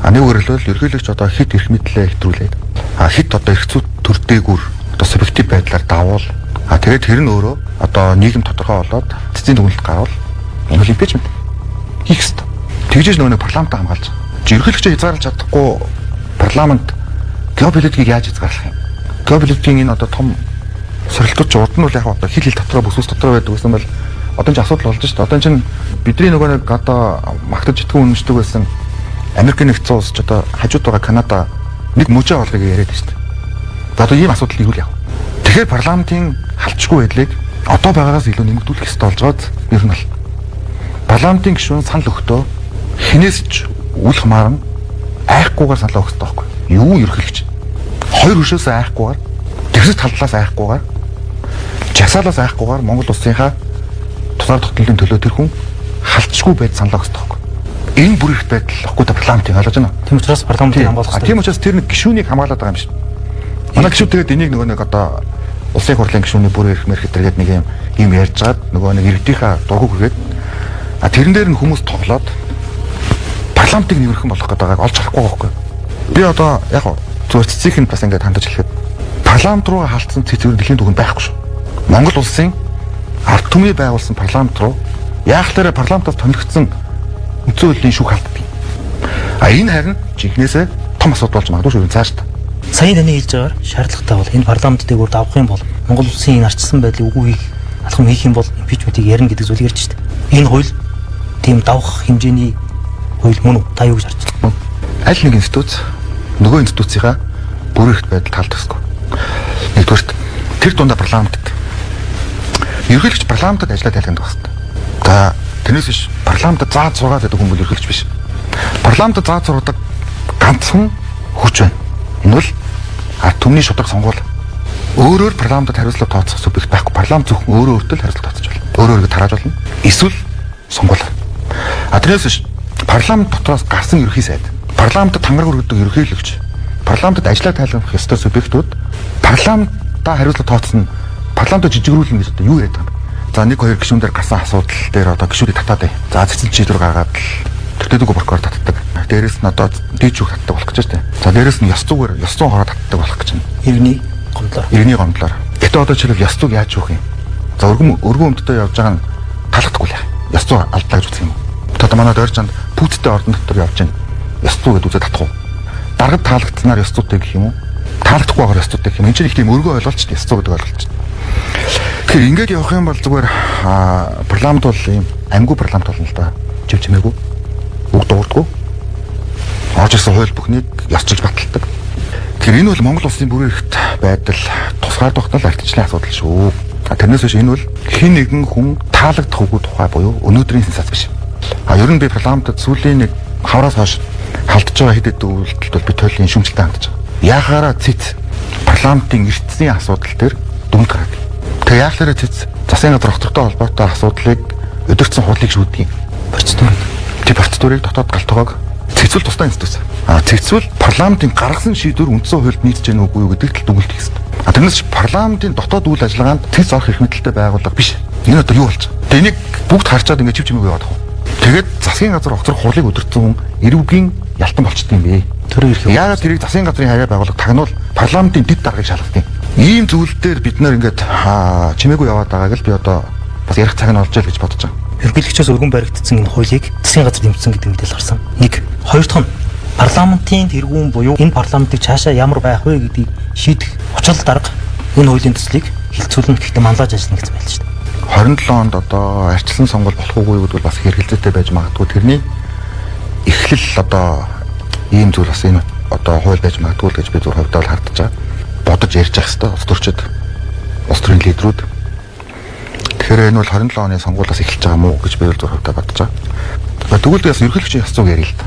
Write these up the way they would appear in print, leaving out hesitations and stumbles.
Нэгүгээр хэлбэл ерөнхийлөгч одоо хит эрх мэдлээ хэтрүүлээд хит одоо эрх зүйн төр дээгүүр одоо субъектив байдлаар давуул тэгээд тэр нь өөрөө одоо нийгэм тодорхой болоод цэцгийн дүгнэлт гарвал энэ бол импичмент хийх ёстой. Тэгжээж нөгөө парламентаа хамгаалж байгаа. Ерөнхийлөгчөө хязгаарлаж чадахгүй парламент геополитикийг яаж хязгаарлах юм? Геополитикийн энэ одоо том сорилтууд урд нь бол яг одоо хил дотроо бүсгүйс дотроо байдаг гэсэн бол одоо ч асуудал болж шүү дээ. Одоо чинь бидний нөгөө нэг одоо магтаж итгэн үнэмшдэг байсан Америк нэгдсэн улс ч одоо хажууд байгаа Канада нэг мужаа болгоё яриад байна шүү дээ. Одоо ийм асуудал ирүүл яв. Тэгэхээр парламентын халдшгүй байдлыг одоо байгаагаас илүү нэмэгдүүлэх ёстой болж байгаад ер нь бол парламентын гишүүн санал өгтөө хинээс ч үл хамааран айхгүйгээр санал өгөх ёстой байхгүй юу? Ерөнхийлөгч хоёр хөшөөс айхгүйгээр тэгсэж талдлаас айхгүйгээр жагсаалаас айхгүйгээр Монгол улсынхаа тусгаар тогтнолын төлөө тэр хүн халдшгүй байд санал өгөх ёстой байхгүй. Энэ бүр их байдал واخгүй та парламентыг ойлгож байна. Тийм учраас парламентыг хамгаалах хэрэгтэй. Тийм учраас тэр нэг гишүүнийг хамгаалаад байгаа юм шиг. Манай гишүүд тэгээд энийг нөгөө нэг одоо улсын хурлын гишүүний бүр ирэх мэрхэд тэргээд нэг юм ярьж гад нөгөө нэг иргэдийнхаа дургуг хийгээд тэрэн дээр нь хүмүүс тоглоод парламентыг нэмэрхэн болгох гэдэг байгааг олж харахгүй байхгүй. Би одоо яг зүгээр цэцгийн бас ингээд хандаж хэлэхэд парламент руу хаалтсан цэцвэр дэлхийн дүгэнд байхгүй шүү. Монгол улсын ард түмний байгуулсан парламент руу яахлаараа парламентаас томилогдсон үндсэн хуулийн шүүх халддаг. Энэ харин жинхнээсээ том асуудал болж магадгүй шүү цааш та. Сая таны хэлж байгаагаар шаардлагатай бол энэ парламент дээгүүр давах юм бол Монгол улсын энэ арчсан байдлыг үгүй хийх алхам хийх юм бол импичментийг ярина гэдэг зүйлийг ярьж штэ. Энэ хууль тийм давах хэмжээний хууль мөн үү? Та юу гэж харж байна? Аль нэг институт нөгөө институцийнхаа бүр их байдал таалдахгүй. Нэгдүгээрт тэр дундаа парламентд ерөнхийлөгч парламентд ажиллаад ялганд байх хэрэгтэй. За тэрнээс биш парламентд зааж сургаад байдаг хүн бол ерөнхийлөгч биш. Парламентд зааж сургадаг ганцхан хүч байна. Энэ бол ард түмний шударга сонгуул. Өөрөөр парламентд хариуцлага тооцох субъект байхгүй. Парламент зөвхөн өөрөө өөртөө хариуцлага тооцож болно. Өөрөөрөө тарааж болно. Эсвэл сонгуул. Тэрнээс биш парламент дотроос гарсан ерөнхий сайд, парламентд тангараг өргөдөг ерөнхийлөгч, парламентд ажиллаа тайлбарлах ёстой субъектууд парламентаа хариуцлага тооцсон, парламентд жижигрүүлнэ гэж одоо юу яриад байгаа юм? За нэг хоёр гишүүн дээр гарсан асуудал дээр одоо гишүүдийг татаад бай. За цэцэн шийдвэр гаргаад л төртөдөг прокурор татдаг. Дээрээс нь одоо дийжүүх татдаг болох гэж байна. За дээрээс нь ёс зүйгээр ёс зүйн хороо татдаг болох гэж байна. Иргэний гомдлоор. Иргэний гомдлоор. Гэтэ одоо жишээлбэл ёс зүйг яаж өгөх юм? За өргөн өмдтэй явж байгаа нь таалагдахгүй л яах. Ёс зүй алдлаа гэж үзэх юм. Одоо манай дөржинд пүүцтэй ордон дотор явж байна. Ёс зүй гэдээ үзээд татах уу? Даргад таалагдсанаар ёс зүйтэй гэх юм уу? Таалагдахгүй байгаа ёс зүйтэй гэх юм. Энд чинь их тийм өргөө ойлголч ёс зүй гэдэг ойлголч. Тэгэхээр ингээд явах юм бол зүгээр парламент бол ийм амьгүй парламент болно л да. Жив чимээгүй. Үг дуурдгүй. Орж ирсэн хууль бүхнийг ёсчилж баталдаг. Тэгэхээр энэ бол Монгол улсын бүрэн эрхт байдал тусгаар тогтнол ардчлалын асуудал шүү. Тэрнээс биш энэ бол хэн нэгэн хүн таалагдах үгүй тухай буюу өнөөдрийн сенсац биш. Ер нь би парламентд сүүлийн нэг хавраас хойш халдж байгаа хэд хэдэн үйлдэлд бол би туйлын шүүмжлэлтэй хандж байгаа. Яахаараа цэц парламентын эртний асуудал төр дүнд гараад. Тэгээ яахлаараа цэц засгийн газар огтортой холбоотой асуудлыг өдөрцөн хурлыг шүүдэг. Процедур. Тэр процедурыг дотоод галтгоог цэцвэл тусдаа институт. Цэцвэл парламентын гаргасан шийдвэр үндсэн хуульд нийцж гэнэ үгүй юу гэдэгт л дүгнэлт хийх хэрэгтэй. Тэрнээс парламентын дотоод үйл ажиллагаанд цэц орох эрх мэдэлтэй байгууллага биш. Энэ одоо юу болж байгаа? Тэнийг бүгд харчаад ингээд чив чимээгүй яваад байгаа. Тэгээд засгийн газар огцрох хурлыг өдөрцөн хүн эрүүгийн ялтан болчтой юм бэ. Тэр ирэх. Яагаад тэрийг засгийн газрын харьяа байгууллага тагнуул парламентын дэд даргаыг шалгах юм. Ийм зүйл дээр бид нэр ингээд чимээгүй яваад байгааг л би одоо бас ярих цаг нь олж ял гэж бодож байгаа. Ерөнхийлөгчөөс өргөн баригдсан энэ хуулийг засгийн газар дэмжсэн гэдэг мэдээлэл гарсан. Нэг, хоёр дахь нь парламентын тэргүүн буюу энэ парламентыг цаашаа ямар байх вэ гэдгийг шийдэх очил дарга энэ хуулийн төслийг хилцүүлнэ гэхдээ манлаж ажиллана гэсэн байл шүү дээ. 27 онд одоо арчилсан сонгуул болох уугүй гэдвэл бас хэрэгэлзээтэй байж магадгүй. Тэрний эхлэл одоо ийм зүйл бас энэ одоо хууль байж магадгүй л гэж би зөв хувьдаа л хардж байгаа. Бодож ярьж явах хэрэгтэй улс төрчид, улс төрийн лидерүүд. Тэгэхээр энэ бол 27 оны сонгуулиас эхэлж байгаа мó гэж би зөв хувьдаа бодож байгаа. Тэгвэл бас ерөнхийлөгчийн ёс зүйг ярил л та.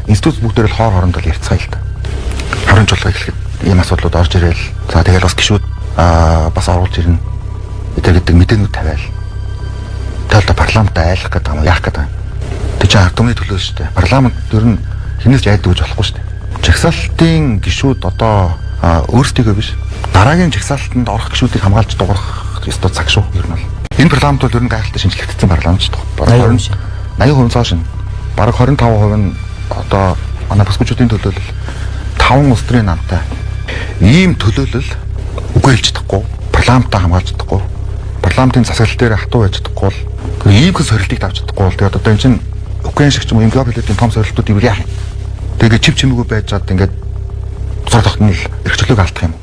Институт бүгдээр л хоорондоо ярилцгаая л та. Хорон жолоо эхлэхэд ийм асуудлууд орж ирэл. За тэгэл бас гişүүд бас оруулж ирнэ. гэдэг мэдээнүүд тавиал. Тэгэл парламент айлах гэдэг юм яах гэдэг юм. Тэг чи ард түмний төлөө шүү дээ. Парламент ер нь хинээс ч айдаг гэж болохгүй шүү дээ. Жагсаалтын гишүүд одоо өөрсдийгөө биш дараагийн жагсаалтанд орох гишүүдийг хамгаалж дуурах ёстой цаг шүү ер нь бол. Энэ парламент бол ер нь гайхалтай шинжлэхдсэн парламент шүү дээ. 80% цааш нь. Бараг 25% нь одоо манай бүсгүүчүүдийн төлөөлөл 5 улс төрийн намтай ийм төлөөлөл үгүй хэлж чадахгүй, парламентаа хамгаалж чадахгүй, парламентын засаглал дээр хатуу байж чадахгүй бол ийм их сорилтыг тавьж чадахгүй бол тэгээд одоо энэ чинь Украин шиг ч юм уу глобалитийн том сорилтууд ивэл яах юм? Тэгээд чив чимээгүй байж чад ингээд цор тогтнол эрхчлөөг алдах юм.